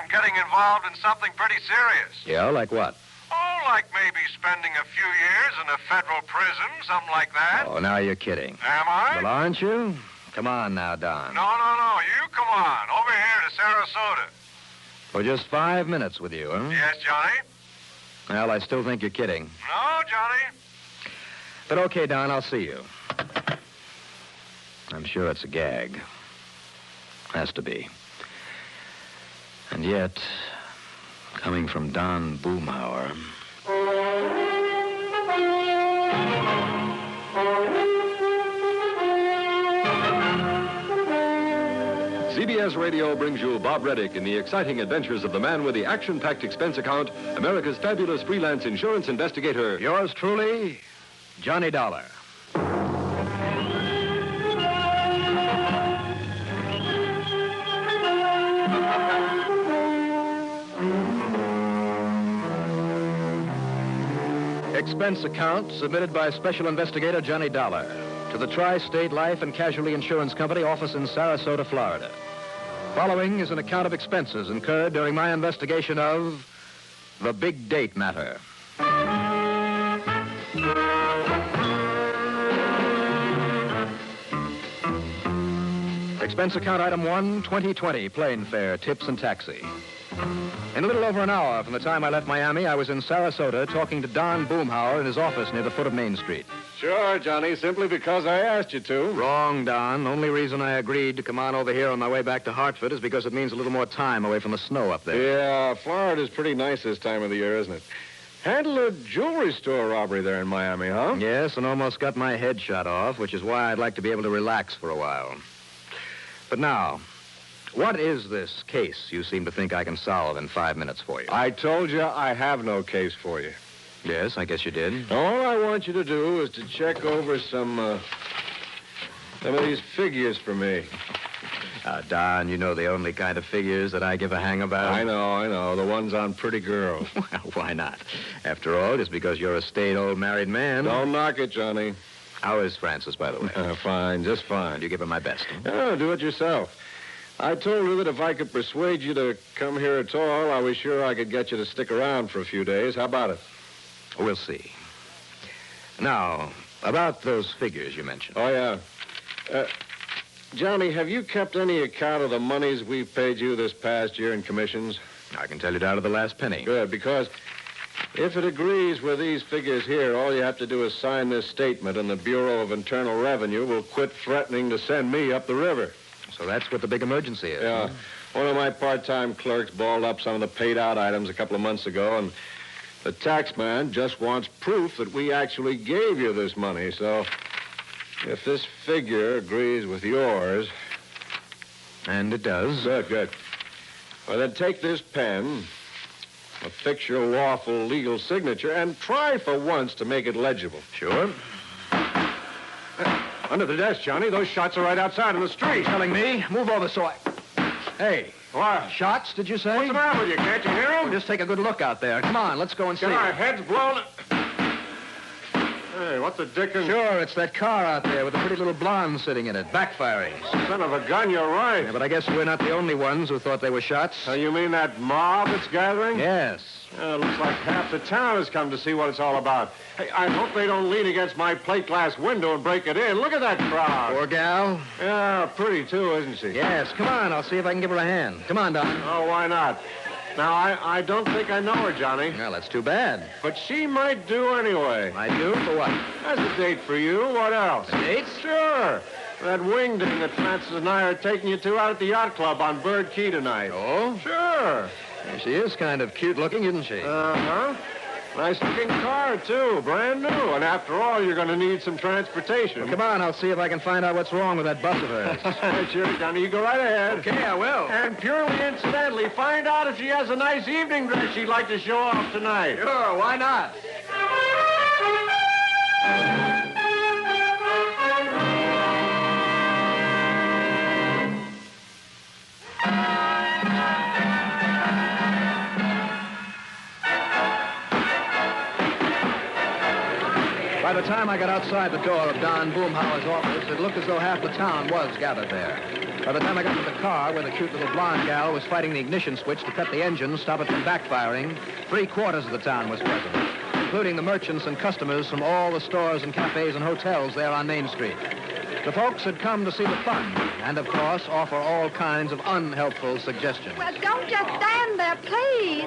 getting involved in something pretty serious. Yeah, like what? Oh, like maybe spending a few years in a federal prison, something like that. Oh, now you're kidding. Am I? Well, aren't you? Come on now, Don. No. You come on. Over here to Sarasota. For just 5 minutes with you, huh? Yes, Johnny? Well, I still think you're kidding. No, Johnny. But okay, Don, I'll see you. I'm sure it's a gag. Has to be. And yet, coming from Don Boomhauer... CBS Radio brings you Bob Reddick in the exciting adventures of the man with the action-packed expense account, America's fabulous freelance insurance investigator. Yours truly, Johnny Dollar. Expense account submitted by Special Investigator Johnny Dollar to the Tri-State Life and Casualty Insurance Company office in Sarasota, Florida. Following is an account of expenses incurred during my investigation of the big date matter. Expense account item 1, 2020, plane fare, tips and taxi. In a little over an hour from the time I left Miami, I was in Sarasota talking to Don Boomhauer in his office near the foot of Main Street. Sure, Johnny, simply because I asked you to. Wrong, Don. Only reason I agreed to come on over here on my way back to Hartford is because it means a little more time away from the snow up there. Yeah, Florida's pretty nice this time of the year, isn't it? Handled a jewelry store robbery there in Miami, huh? Yes, and almost got my head shot off, which is why I'd like to be able to relax for a while. But now, what is this case you seem to think I can solve in 5 minutes for you? I told you I have no case for you. Yes, I guess you did. All I want you to do is to check over some of these figures for me. Don, you know the only kind of figures that I give a hang about. I know. The ones on pretty girls. Well, why not? After all, just because you're a staid old married man. Don't knock it, Johnny. How is Frances, by the way? Fine, just fine. You give her my best. Oh, do it yourself. I told her that if I could persuade you to come here at all, I was sure I could get you to stick around for a few days. How about it? We'll see. Now, about those figures you mentioned. Oh, yeah. Johnny, have you kept any account of the monies we've paid you this past year in commissions? I can tell you down to the last penny. Good, because if it agrees with these figures here, all you have to do is sign this statement, and the Bureau of Internal Revenue will quit threatening to send me up the river. So that's what the big emergency is. Yeah. Huh? One of my part-time clerks balled up some of the paid-out items a couple of months ago, and the tax man just wants proof that we actually gave you this money. So if this figure agrees with yours... And it does. Good. Well, then take this pen, affix your lawful legal signature, and try for once to make it legible. Sure. Under the desk, Johnny. Those shots are right outside in the street. Telling me? Move over so I... Hey. What? Shots, did you say? What's the matter with you? Can't you hear them? Just take a good look out there. Come on, let's go and see. Get our heads blown... Hey, what the dickens? Sure, it's that car out there with the pretty little blonde sitting in it, backfiring. Son of a gun, you're right. Yeah, but I guess we're not the only ones who thought they were shots. So you mean that mob that's gathering? Yes. Looks like half the town has come to see what it's all about. Hey, I hope they don't lean against my plate glass window and break it in. Look at that crowd. Poor gal. Yeah, pretty, too, isn't she? Yes, come on. I'll see if I can give her a hand. Come on, Don. Oh, why not? Now, I don't think I know her, Johnny. Well, that's too bad. But she might do anyway. I do? For what? That's a date for you. What else? A date? Sure. That wing ding that Francis and I are taking you to out at the yacht club on Bird Key tonight. Oh? Sure. Yeah, she is kind of cute looking, isn't she? Uh-huh. Nice looking car, too. Brand new. And after all, you're going to need some transportation. Well, come on, I'll see if I can find out what's wrong with that bus of hers. Sure, Johnny. You go right ahead. Okay, I will. And purely incidentally, find out if she has a nice evening dress she'd like to show off tonight. Sure, why not? By the time I got outside the door of Don Boomhauer's office, it looked as though half the town was gathered there. By the time I got to the car where the cute little blonde gal was fighting the ignition switch to cut the engine, stop it from backfiring, 3/4 of the town was present, including the merchants and customers from all the stores and cafes and hotels there on Main Street. The folks had come to see the fun and, of course, offer all kinds of unhelpful suggestions. Well, don't just stand there, please.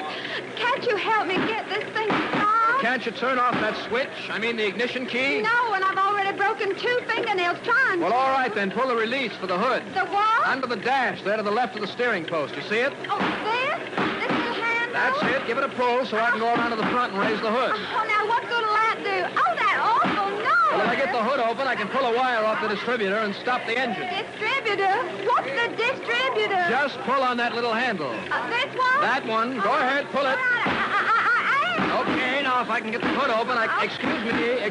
Can't you help me get this thing started? Can't you turn off that switch? I mean the ignition key? No, and I've already broken 2 fingernails trying to. Well, all right, then. Pull the release for the hood. The what? Under the dash, there to the left of the steering post. You see it? Oh, this little handle? That's it. Give it a pull so I can go around to the front and raise the hood. Oh, now what good'll that do? Oh, that awful noise. Well, if I get the hood open, I can pull a wire off the distributor and stop the engine. Distributor? What's the distributor? Just pull on that little handle. This one? That one. Go ahead, pull it. All right, I am. Okay, now if I can get the hood open, excuse me. So,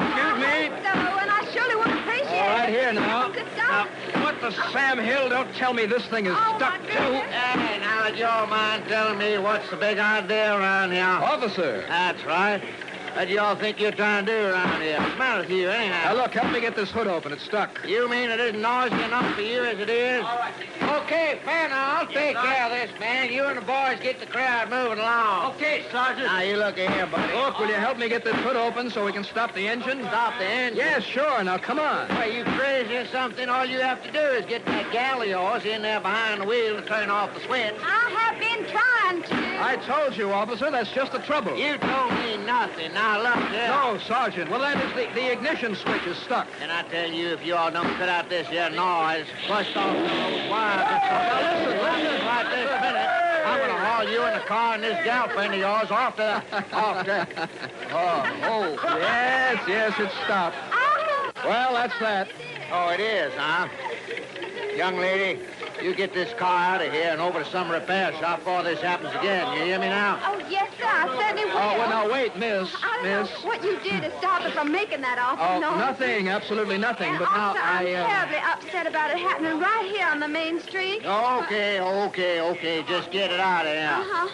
and I surely would appreciate it. All right, here now. Now, What the Sam Hill? Don't tell me this thing is Oh, stuck my to. goodness. Hey, now, would you all mind telling me what's the big idea around here? Officer. That's right. What do you all think you're trying to do around here? What's the matter with you, Now, anyhow? look, help me get this hood open. It's stuck. You mean it isn't noisy enough for you as it is? All right. Okay, fair now. I'll take care of this, man. You and the boys get the crowd moving along. Okay, Sergeant. Now, you look here, buddy. Look, will you help me get this hood open so we can stop the engine? Stop the engine? Yes, sure. Now, come on. Why, you crazy or something? All you have to do is get that gal of yours in there behind the wheel and turn off the switch. I have been trying to. I told you, officer, that's just the trouble. You told me nothing. Now, look here. No, Sergeant. Well, that is the ignition switch is stuck. And I tell you, if you all don't cut out this here noise, bust off those wires and stuff. Now, listen. Right this minute, I'm going to haul you in the car and this girlfriend of yours off to... Yes, it's stopped. Well, that's that. Oh, it is, huh? Young lady, you get this car out of here and over to some repair shop before this happens again. You hear me now? Oh, yes, sir. I certainly will. Oh, well, now, wait, miss. I don't know what you did to stop it from making that awful Oh, noise. nothing, absolutely nothing. And But now also, I'm I... terribly upset about it happening right here on the main street. Okay. Just get it out of here. Uh-huh.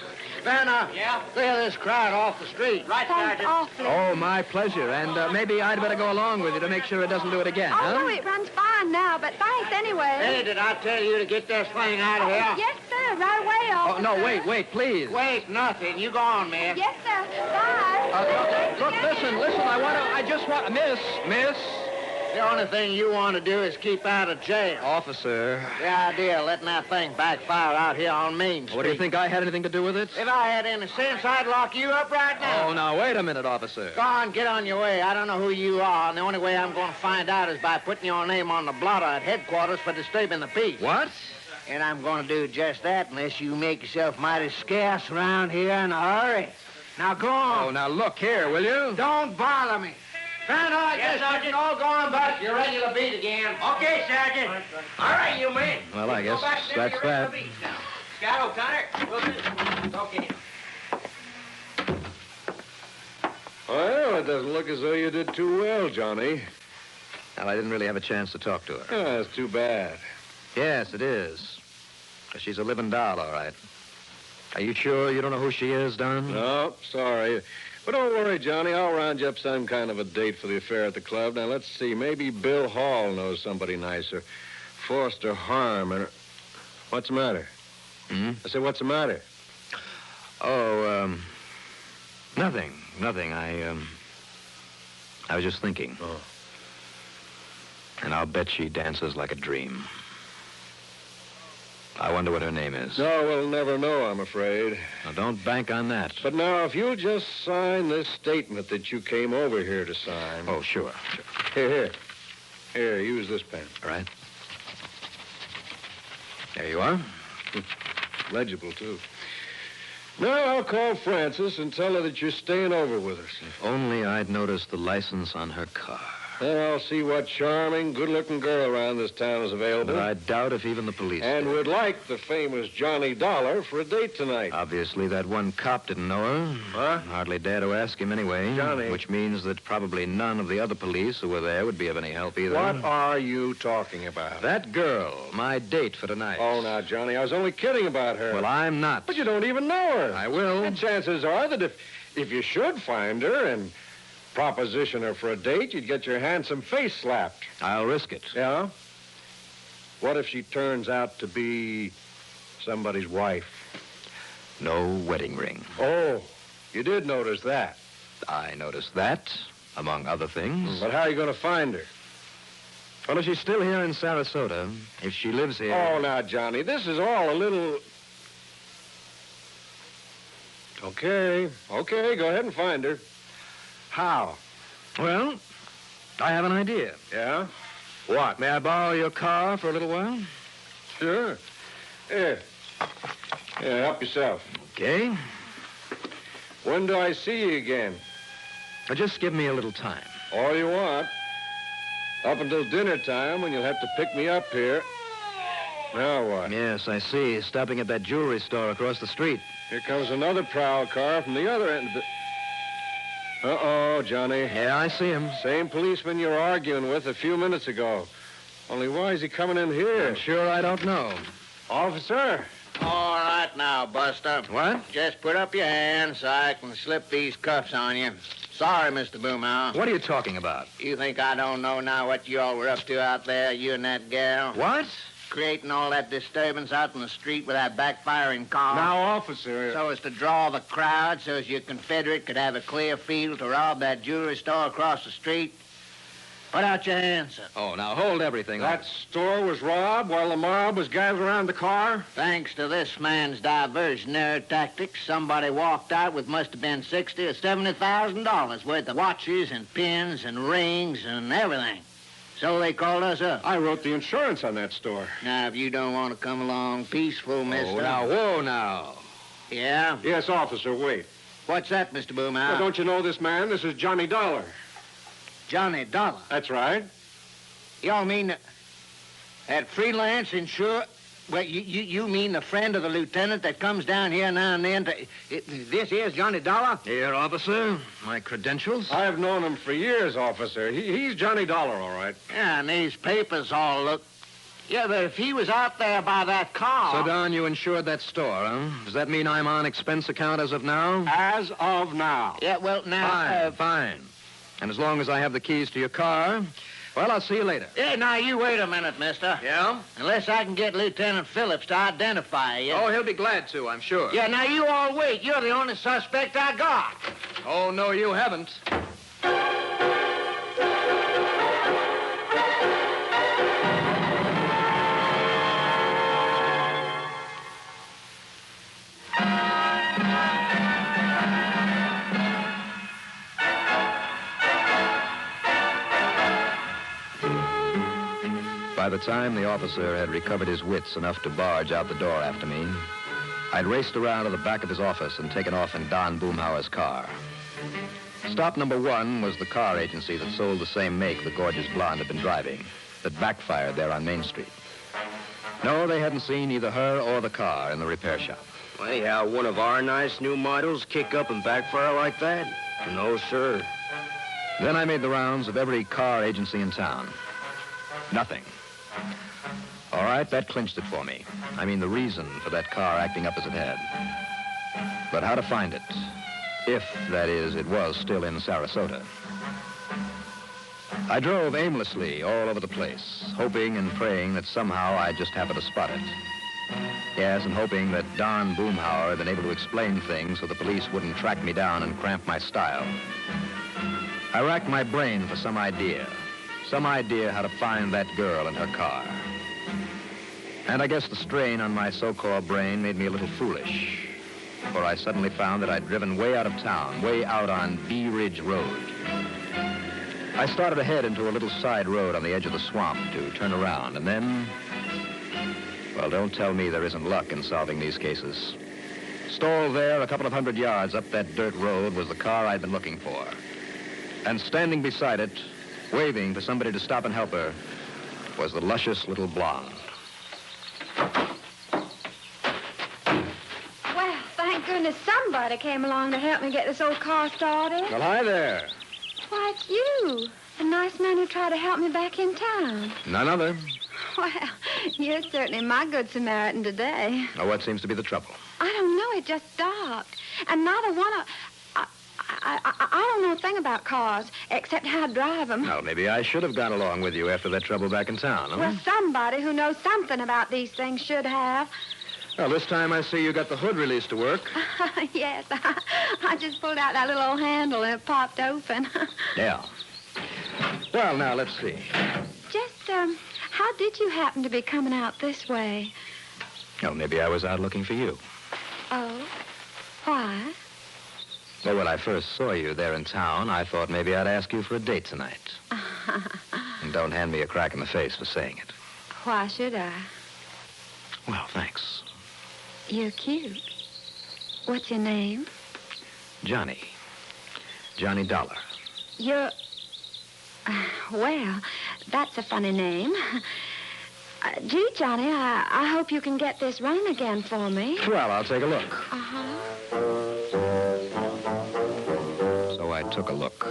Vanna, clear this crowd off the street. Thanks awfully. Oh, my pleasure. And maybe I'd better go along with you to make sure it doesn't do it again, Oh, huh? no, it runs fine now, but thanks anyway. Hey, did I tell you to get this thing out of here? Yes, sir. Right away, Oh, officer. no, wait, please. Wait, nothing. You go on, miss. Yes, sir. Bye. Look, listen, I just want... Miss. The only thing you want to do is keep out of jail. Officer, The idea of letting that thing backfire out here on Main Street. what do you think I had anything to do with it? If I had any sense, I'd lock you up right now. Oh, now, wait a minute, officer. Go on, get on your way. I don't know who you are, and the only way I'm going to find out is by putting your name on the blotter at headquarters for disturbing the peace. What? And I'm going to do just that unless you make yourself mighty scarce around here in a hurry. Now, go on. Oh, now, look here, will you? Don't bother me. Fanner, I guess I can all go on back to your regular beat again. Okay, Sergeant. All right, you men. Well, I guess Go back to that's your that. regular beats now. Scott O'Connor, we'll do. Okay. Well, it doesn't look as though you did too well, Johnny. Well, I didn't really have a chance to talk to her. Yeah, that's too bad. Yes, it is. She's a living doll, all right. Are you sure you don't know who she is, Don? No, sorry. But don't worry, Johnny. I'll round you up some kind of a date for the affair at the club. Now, let's see. Maybe Bill Hall knows somebody nicer. Foster Harm. What's the matter? Hmm? I said, what's the matter? Oh, nothing. I was just thinking. Oh. And I'll bet she dances like a dream. I wonder what her name is. No, we'll never know, I'm afraid. Now, don't bank on that. But now, if you'll just sign this statement that you came over here to sign. Oh, sure. Here, use this pen. All right. There you are. Legible, too. Now, I'll call Frances and tell her that you're staying over with us. If only I'd noticed the license on her car. Then I'll see what charming, good-looking girl around this town is available. But I doubt if even the police And did. would like the famous Johnny Dollar for a date tonight. Obviously, that one cop didn't know her. Huh? Hardly dare to ask him anyway. Johnny. Which means that probably none of the other police who were there would be of any help either. What are you talking about? That girl, my date for tonight. Oh, now, Johnny, I was only kidding about her. Well, I'm not. But you don't even know her. I will. And chances are that if you should find her and proposition her for a date, you'd get your handsome face slapped. I'll risk it. Yeah? What if she turns out to be somebody's wife? No wedding ring. Oh, you did notice that. I noticed that, among other things. But how are you going to find her? Well, if she's still here in Sarasota, if she lives here... Oh, now, Johnny, this is all a little... Okay, go ahead and find her. How? Well, I have an idea. Yeah? What? May I borrow your car for a little while? Sure. Here. Yeah, help yourself. Okay. When do I see you again? Now, just give me a little time. All you want. Up until dinner time, when you'll have to pick me up here. Now what? Yes, I see. Stopping at that jewelry store across the street. Here comes another prowl car from the other end of the... Uh-oh, Johnny. Yeah, I see him. Same policeman you were arguing with a few minutes ago. Only why is he coming in here? I'm sure I don't know. Officer? All right now, Buster. What? Just put up your hand so I can slip these cuffs on you. Sorry, Mr. Boomhauer. What are you talking about? You think I don't know now what you all were up to out there, you and that gal? What? Creating all that disturbance out in the street with that backfiring car. Now, officer... So as to draw the crowd so as your Confederate could have a clear field to rob that jewelry store across the street? Put out your hands, sir. Oh, now hold everything. That store was robbed while the mob was gathered around the car? Thanks to this man's diversionary tactics, somebody walked out with must have been $60,000 or $70,000 worth of watches and pins and rings and everything. So they called us up. I wrote the insurance on that store. Now, if you don't want to come along peaceful, mister... Oh, now, whoa, now. Yeah? Yes, officer, wait. What's that, Mr. Boomhauer? Well, don't you know this man? This is Johnny Dollar. Johnny Dollar. That's right. Y'all mean that freelance insurer? Well, you mean the friend of the lieutenant that comes down here now and then to... This here's Johnny Dollar? Here, officer. My credentials? I've known him for years, officer. He's Johnny Dollar, all right. Yeah, and these papers all look... Yeah, but if he was out there by that car... So, Don, you insured that store, huh? Does that mean I'm on expense account as of now? As of now. Yeah, well, now... Fine. And as long as I have the keys to your car, well, I'll see you later. Yeah, now, you wait a minute, mister. Yeah? Unless I can get Lieutenant Phillips to identify you. Oh, he'll be glad to, I'm sure. Yeah, now, you all wait. You're the only suspect I got. Oh, no, you haven't. By the time the officer had recovered his wits enough to barge out the door after me, I'd raced around to the back of his office and taken off in Don Boomhauer's car. Stop number one was the car agency that sold the same make the gorgeous blonde had been driving, that backfired there on Main Street. No, they hadn't seen either her or the car in the repair shop. Well, anyhow, one of our nice new models kick up and backfire like that? No, sir. Then I made the rounds of every car agency in town. Nothing. All right, that clinched it for me. I mean, the reason for that car acting up as it had. But how to find it? If, that is, it was still in Sarasota. I drove aimlessly all over the place, hoping and praying that somehow I'd just happen to spot it. Yes, and hoping that Don Boomhauer had been able to explain things so the police wouldn't track me down and cramp my style. I racked my brain for some idea how to find that girl and her car. And I guess the strain on my so-called brain made me a little foolish, for I suddenly found that I'd driven way out of town, way out on Bee Ridge Road. I started ahead into a little side road on the edge of the swamp to turn around, and then... Well, don't tell me there isn't luck in solving these cases. Stalled there a couple of 100 yards up that dirt road was the car I'd been looking for. And standing beside it, waving for somebody to stop and help her, was the luscious little blonde. Well, thank goodness somebody came along to help me get this old car started. Well, hi there. Why, it's you. The nice man who tried to help me back in town. None other. Well, you're certainly my good Samaritan today. Now, what seems to be the trouble? I don't know. It just stopped. And neither one of... I don't know a thing about cars, except how to drive them. Well, maybe I should have gone along with you after that trouble back in town, huh? Well, somebody who knows something about these things should have. Well, this time I see you got the hood released to work. Yes, I just pulled out that little old handle and it popped open. Yeah. Well, now, let's see. Just, how did you happen to be coming out this way? Oh, maybe I was out looking for you. Oh, why? Well, when I first saw you there in town, I thought maybe I'd ask you for a date tonight. And don't hand me a crack in the face for saying it. Why should I? Well, thanks. You're cute. What's your name? Johnny. Johnny Dollar. You're... well, that's a funny name. Gee, Johnny, I hope you can get this running again for me. Well, I'll take a look. Uh-huh. So I took a look,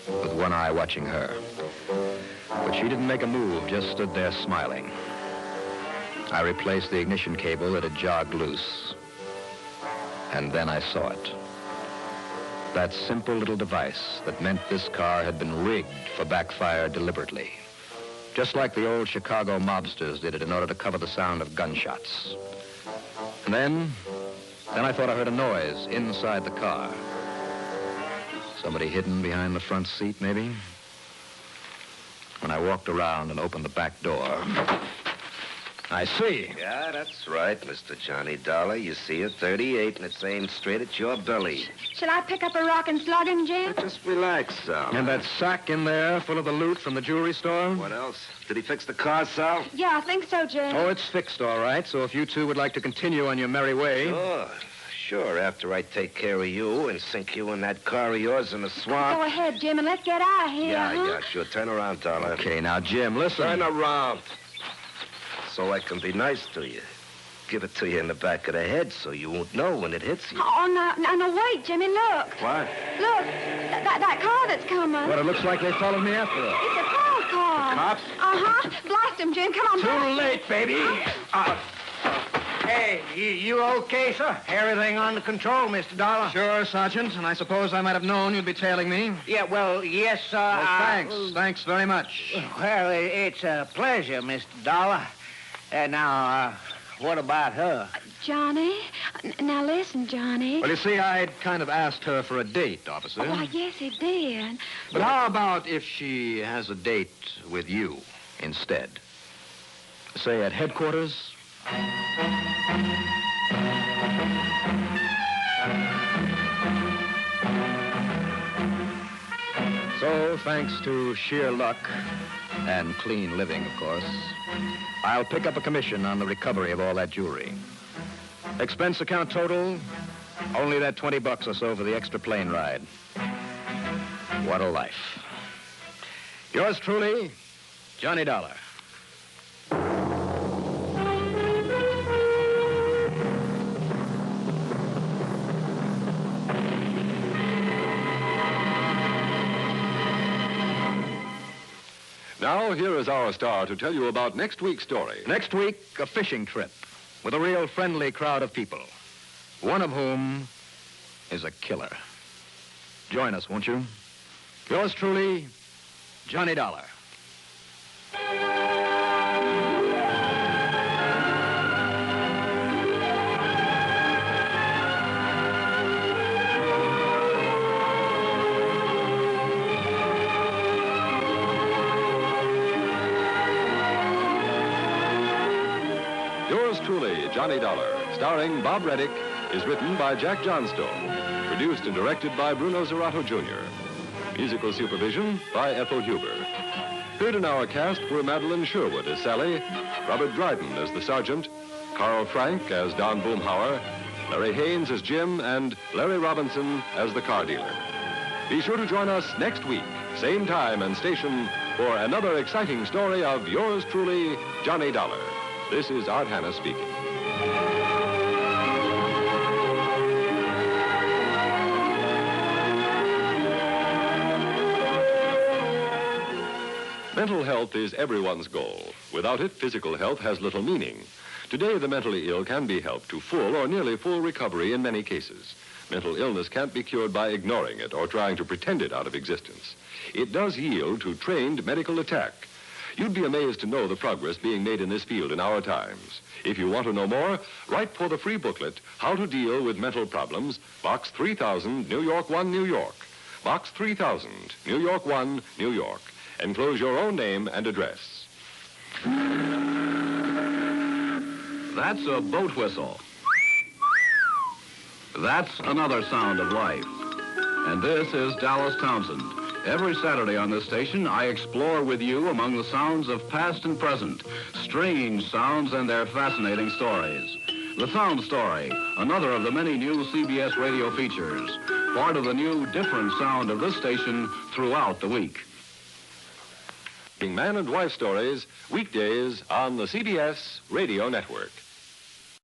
with one eye watching her. But she didn't make a move, just stood there smiling. I replaced the ignition cable that had jogged loose. And then I saw it. That simple little device that meant this car had been rigged for backfire deliberately. Just like the old Chicago mobsters did it in order to cover the sound of gunshots. And then I thought I heard a noise inside the car. Somebody hidden behind the front seat, maybe? When I walked around and opened the back door, I see. Yeah, that's right, Mr. Johnny Dollar. You see a 38 and it's aimed straight at your belly. Shall I pick up a rock and slug him, Jim? Just relax, Sal. And that sack in there full of the loot from the jewelry store? What else? Did he fix the car, Sal? Yeah, I think so, Jim. Oh, it's fixed, all right. So if you two would like to continue on your merry way... Sure, after I take care of you and sink you in that car of yours in the swamp. Go ahead, Jim, and let's get out of here, Yeah, sure. Turn around, Dollar. Okay, now, Jim, listen. Turn around. So I can be nice to you. Give it to you in the back of the head so you won't know when it hits you. Oh, no, wait, Jimmy, look. What? Look, that car that's coming. Well, it looks like they followed me after all. It's a patrol car. The cops? Uh-huh. Blast him, Jim. Come on. Too late, baby. Hey, you okay, sir? Everything under control, Mr. Dollar? Sure, Sergeant, and I suppose I might have known you'd be tailing me. Yeah, well, yes, sir. Well, thanks. Thanks very much. Well, it's a pleasure, Mr. Dollar. Now, what about her? Johnny? Now, listen, Johnny. Well, you see, I'd kind of asked her for a date, officer. Oh, why, yes, he did. But how about if she has a date with you instead? Say at headquarters? So, thanks to sheer luck and clean living, of course, I'll pick up a commission on the recovery of all that jewelry. Expense account total, only that $20 or so for the extra plane ride. What a life. Yours truly, Johnny Dollar. Now, here is our star to tell you about next week's story. Next week, a fishing trip with a real friendly crowd of people, one of whom is a killer. Join us, won't you? Yours truly, Johnny Dollar. Yours truly, Johnny Dollar, starring Bob Reddick, is written by Jack Johnstone. Produced and directed by Bruno Zerato, Jr. Musical supervision by Ethel Huber. Heard in our cast were Madeline Sherwood as Sally, Robert Dryden as the Sergeant, Carl Frank as Don Boomhauer, Larry Haynes as Jim, and Larry Robinson as the car dealer. Be sure to join us next week, same time and station, for another exciting story of yours truly, Johnny Dollar. This is Art Hanna speaking. Mental health is everyone's goal. Without it, physical health has little meaning. Today, the mentally ill can be helped to full or nearly full recovery in many cases. Mental illness can't be cured by ignoring it or trying to pretend it out of existence. It does yield to trained medical attack. You'd be amazed to know the progress being made in this field in our times. If you want to know more, write for the free booklet, How to Deal with Mental Problems, Box 3000, New York 1, New York. Box 3000, New York 1, New York. Enclose your own name and address. That's a boat whistle. That's another sound of life. And this is Dallas Townsend. Every Saturday on this station, I explore with you among the sounds of past and present, strange sounds and their fascinating stories. The Sound Story, another of the many new CBS radio features, part of the new, different sound of this station throughout the week. Man and Wife Stories, weekdays on the CBS Radio Network.